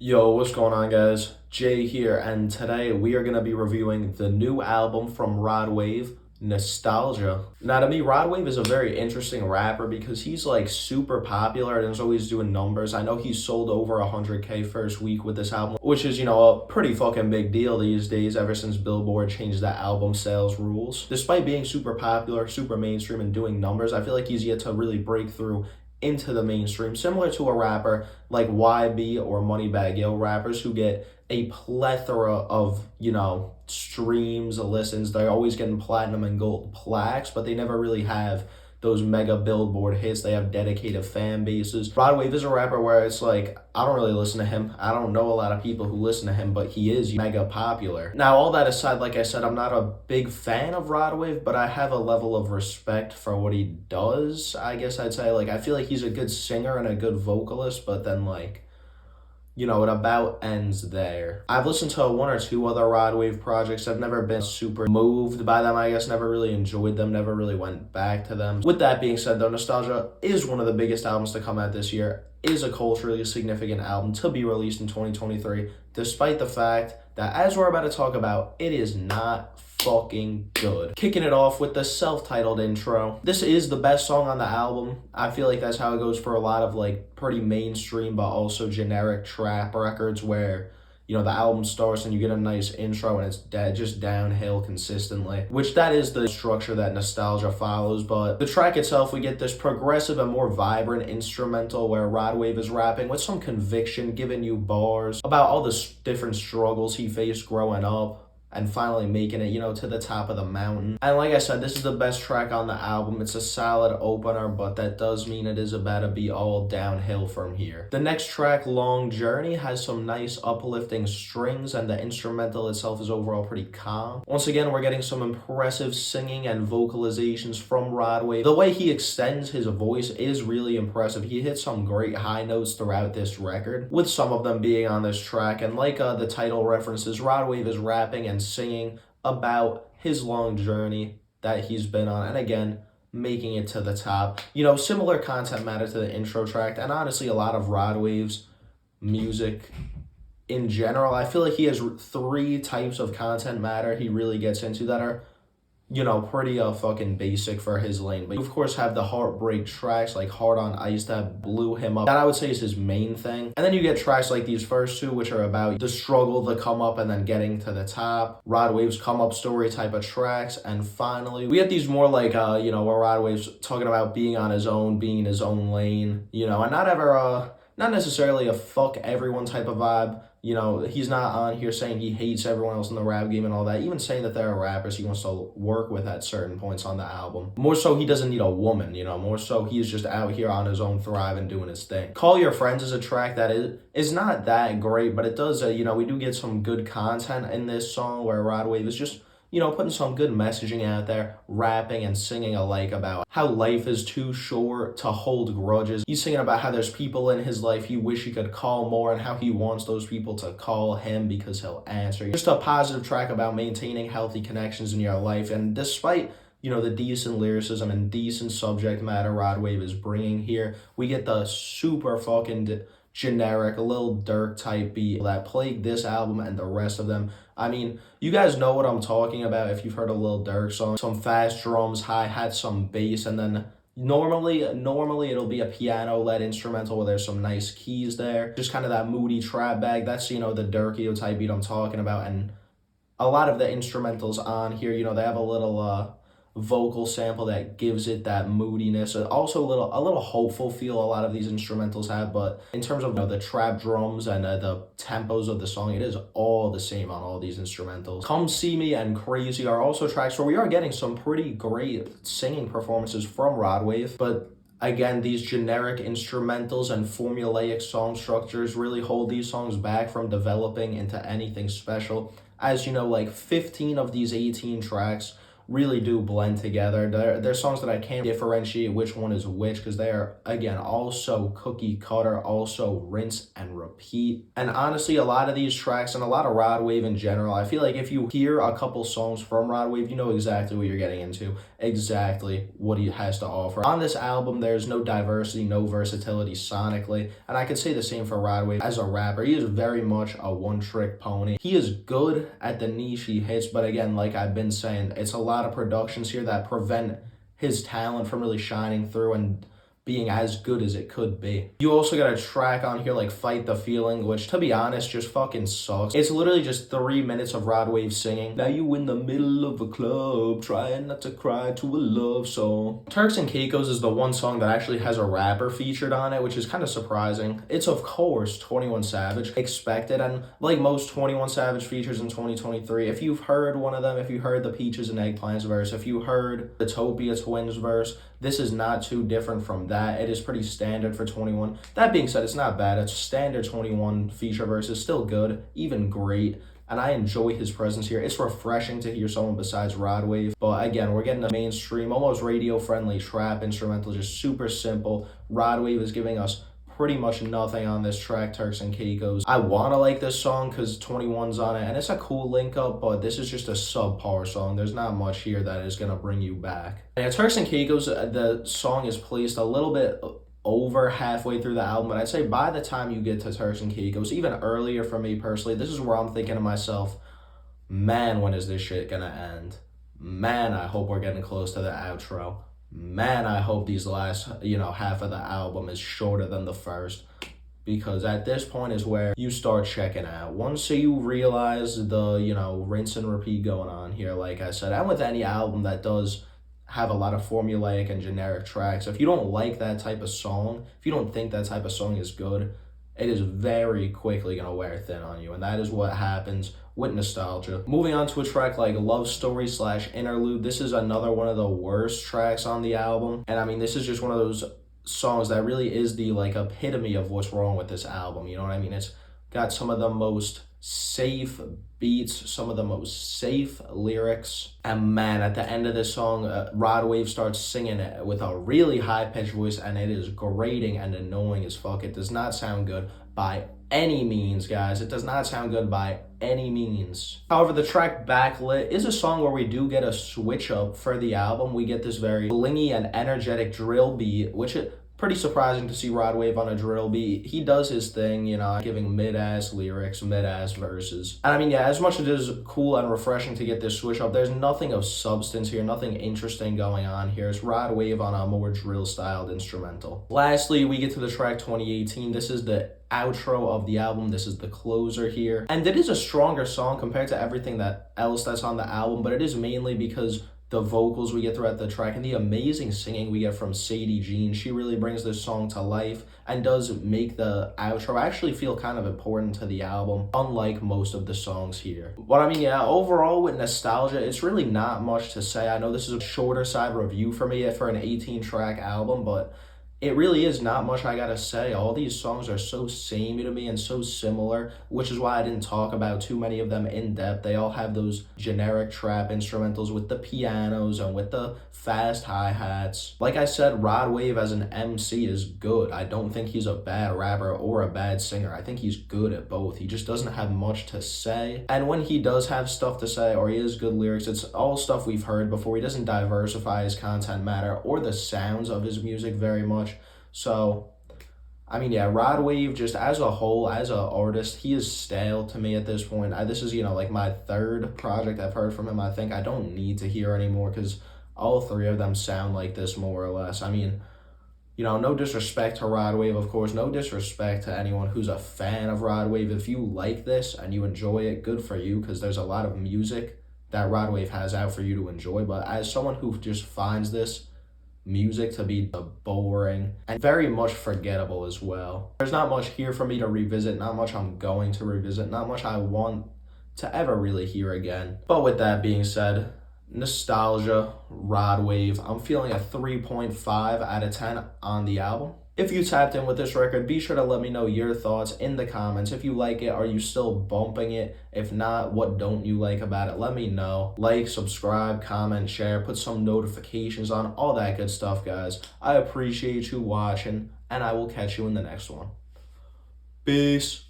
Yo, what's going on, guys? Jay here, and today we are going to be reviewing the new album from Rod Wave, Nostalgia. Now, to me, Rod Wave is a very interesting rapper because he's like super popular and is always doing numbers. I know he's sold over 100K first week with this album, which is, a pretty fucking big deal these days ever since Billboard changed the album sales rules. Despite being super popular, super mainstream, and doing numbers, I feel like he's yet to really break through into the mainstream, similar to a rapper like YB or Moneybagg Yo, rappers who get a plethora of, streams, listens. They're always getting platinum and gold plaques, but they never really have those mega billboard hits. They have dedicated fan bases. Rod Wave is a rapper where it's like, I don't really listen to him. I don't know a lot of people who listen to him, but he is mega popular. Now, all that aside, like I said, I'm not a big fan of Rod Wave, but I have a level of respect for what he does. I guess I'd say, like, I feel like he's a good singer and a good vocalist, but then, like, it about ends there. I've listened to one or two other Rod Wave projects. I've never been super moved by them, I guess, never really enjoyed them, never really went back to them. With that being said, though, Nostalgia is one of the biggest albums to come out this year, is a culturally significant album to be released in 2023, despite the fact that, as we're about to talk about, it is not fucking good. Kicking it off with the self-titled intro. This is the best song on the album. I feel like that's how it goes for a lot of like pretty mainstream but also generic trap records where the album starts and you get a nice intro and it's just downhill consistently, which that is the structure that Nostalgia follows. But the track itself, we get this progressive and more vibrant instrumental where Rod Wave is rapping with some conviction, giving you bars about all the different struggles he faced growing up and finally making it, to the top of the mountain. And like I said, this is the best track on the album. It's a solid opener, but that does mean it is about to be all downhill from here. The next track, Long Journey, has some nice uplifting strings, and the instrumental itself is overall pretty calm. Once again, we're getting some impressive singing and vocalizations from Rod Wave. The way he extends his voice is really impressive. He hits some great high notes throughout this record, with some of them being on this track. And like the title references, Rod Wave is rapping and singing about his long journey that he's been on, and again, making it to the top. Similar content matter to the intro track, and honestly, a lot of Rod Wave's music in general. I feel like he has three types of content matter he really gets into that are pretty fucking basic for his lane. But you, of course, have the heartbreak tracks like Hard on Ice that blew him up. That I would say is his main thing. And then you get tracks like these first two, which are about the struggle, the come up, and then getting to the top. Rod Wave's come up story type of tracks. And finally, we get these more like, where Rod Wave's talking about being on his own, being in his own lane, and not necessarily a fuck everyone type of vibe. He's not on here saying he hates everyone else in the rap game and all that. Even saying that there are rappers he wants to work with at certain points on the album. More so, he doesn't need a woman, More so, he's just out here on his own, thriving, doing his thing. Call Your Friends is a track that is not that great, but it does, we do get some good content in this song where Rod Wave is just putting some good messaging out there, rapping and singing alike about how life is too short to hold grudges. He's singing about how there's people in his life he wish he could call more and how he wants those people to call him because he'll answer. Just a positive track about maintaining healthy connections in your life. And despite the decent lyricism and decent subject matter Rod Wave is bringing here, we get the super fucking generic Lil Durk type beat that plagued this album and the rest of them. I mean, you guys know what I'm talking about if you've heard a Lil Durk song. Some fast drums, hi-hats, some bass, and then normally it'll be a piano-led instrumental where there's some nice keys there. Just kind of that moody trap bag. That's, the Durkio type beat I'm talking about. And a lot of the instrumentals on here, they have a little vocal sample that gives it that moodiness, and also a little hopeful feel a lot of these instrumentals have. But in terms of the trap drums and the tempos of the song, it is all the same on all these instrumentals. Come See Me and Crazy are also tracks where we are getting some pretty great singing performances from Rod Wave, but again, these generic instrumentals and formulaic song structures really hold these songs back from developing into anything special. As like 15 of these 18 tracks really do blend together. They're songs that I can't differentiate which one is which because they are, again, also cookie cutter, also rinse and repeat. And honestly, a lot of these tracks and a lot of Rod Wave in general, I feel like if you hear a couple songs from Rod Wave, you know exactly what you're getting into, exactly what he has to offer. On this album, there's no diversity, no versatility sonically, and I could say the same for Rod Wave. As a rapper, he is very much a one-trick pony. He is good at the niche he hits, but again, like I've been saying, it's a lot of productions here that prevent his talent from really shining through and being as good as it could be. You also got a track on here like Fight the Feeling, which to be honest just fucking sucks. It's literally just 3 minutes of Rod Wave singing. Now you in the middle of a club, trying not to cry to a love song. Turks and Caicos is the one song that actually has a rapper featured on it, which is kind of surprising. It's of course 21 Savage, expected, and like most 21 Savage features in 2023, if you've heard one of them, if you heard the Peaches and Eggplants verse, if you heard the Topia Twins verse, this is not too different from that. It is pretty standard for 21. That being said, it's not bad. It's standard 21 feature verse. It's still good, even great. And I enjoy his presence here. It's refreshing to hear someone besides Rod Wave. But again, we're getting a mainstream, almost radio-friendly trap instrumental, just super simple. Rod Wave is giving us pretty much nothing on this track, Turks and Caicos. I want to like this song because 21's on it, and it's a cool link up, but this is just a subpar song. There's not much here that is going to bring you back. And Turks and Caicos, the song is placed a little bit over halfway through the album, but I'd say by the time you get to Turks and Caicos, even earlier for me personally, this is where I'm thinking to myself, man, when is this shit going to end? Man, I hope we're getting close to the outro. Man, I hope these last, half of the album is shorter than the first, because at this point is where you start checking out. Once you realize the, rinse and repeat going on here, like I said, and with any album that does have a lot of formulaic and generic tracks, if you don't like that type of song, if you don't think that type of song is good, it is very quickly going to wear thin on you, and that is what happens with Nostalgia. Moving on to a track like Love Story / Interlude, this is another one of the worst tracks on the album, and I mean, this is just one of those songs that really is the epitome of what's wrong with this album, you know what I mean? It's got some of the most safe beats, some of the most safe lyrics, and man, at the end of this song, Rod Wave starts singing it with a really high-pitched voice, and it is grating and annoying as fuck. It does not sound good by any means, guys. It does not sound good by any means. However, the track Backlit is a song where we do get a switch up for the album. We get this very blingy and energetic drill beat, which is pretty surprising to see Rod Wave on a drill beat. He does his thing, giving mid-ass lyrics, mid-ass verses. And I mean, yeah, as much as it is cool and refreshing to get this switch up, there's nothing of substance here, nothing interesting going on here. It's Rod Wave on a more drill-styled instrumental. Lastly, we get to the track 2018. This is the outro of the album. This is the closer here. And it is a stronger song compared to everything else that's on the album, but it is mainly because the vocals we get throughout the track and the amazing singing we get from Sadie Jean. She really brings this song to life and does make the outro actually feel kind of important to the album, unlike most of the songs here. But I mean, yeah, overall with Nostalgia, it's really not much to say. I know this is a shorter side review for me for an 18-track album, but it really is not much I gotta say. All these songs are so samey to me and so similar, which is why I didn't talk about too many of them in depth. They all have those generic trap instrumentals with the pianos and with the fast hi-hats. Like I said, Rod Wave as an MC is good. I don't think he's a bad rapper or a bad singer. I think he's good at both. He just doesn't have much to say. And when he does have stuff to say, or he has good lyrics, it's all stuff we've heard before. He doesn't diversify his content matter or the sounds of his music very much. So, I mean, yeah, Rod Wave, just as a whole, as an artist, he is stale to me at this point. This is, my third project I've heard from him. I think I don't need to hear anymore because all three of them sound like this more or less. I mean, no disrespect to Rod Wave, of course. No disrespect to anyone who's a fan of Rod Wave. If you like this and you enjoy it, good for you, because there's a lot of music that Rod Wave has out for you to enjoy. But as someone who just finds this music to be boring and very much forgettable as well, there's not much here for me to revisit, not much I'm going to revisit, not much I want to ever really hear again. But with that being said, Nostalgia, Rod Wave, I'm feeling a 3.5 out of 10 on the album. If you tapped in with this record, be sure to let me know your thoughts in the comments. If you like it, are you still bumping it? If not, what don't you like about it? Let me know. Like, subscribe, comment, share, put some notifications on, all that good stuff, guys. I appreciate you watching, and I will catch you in the next one. Peace.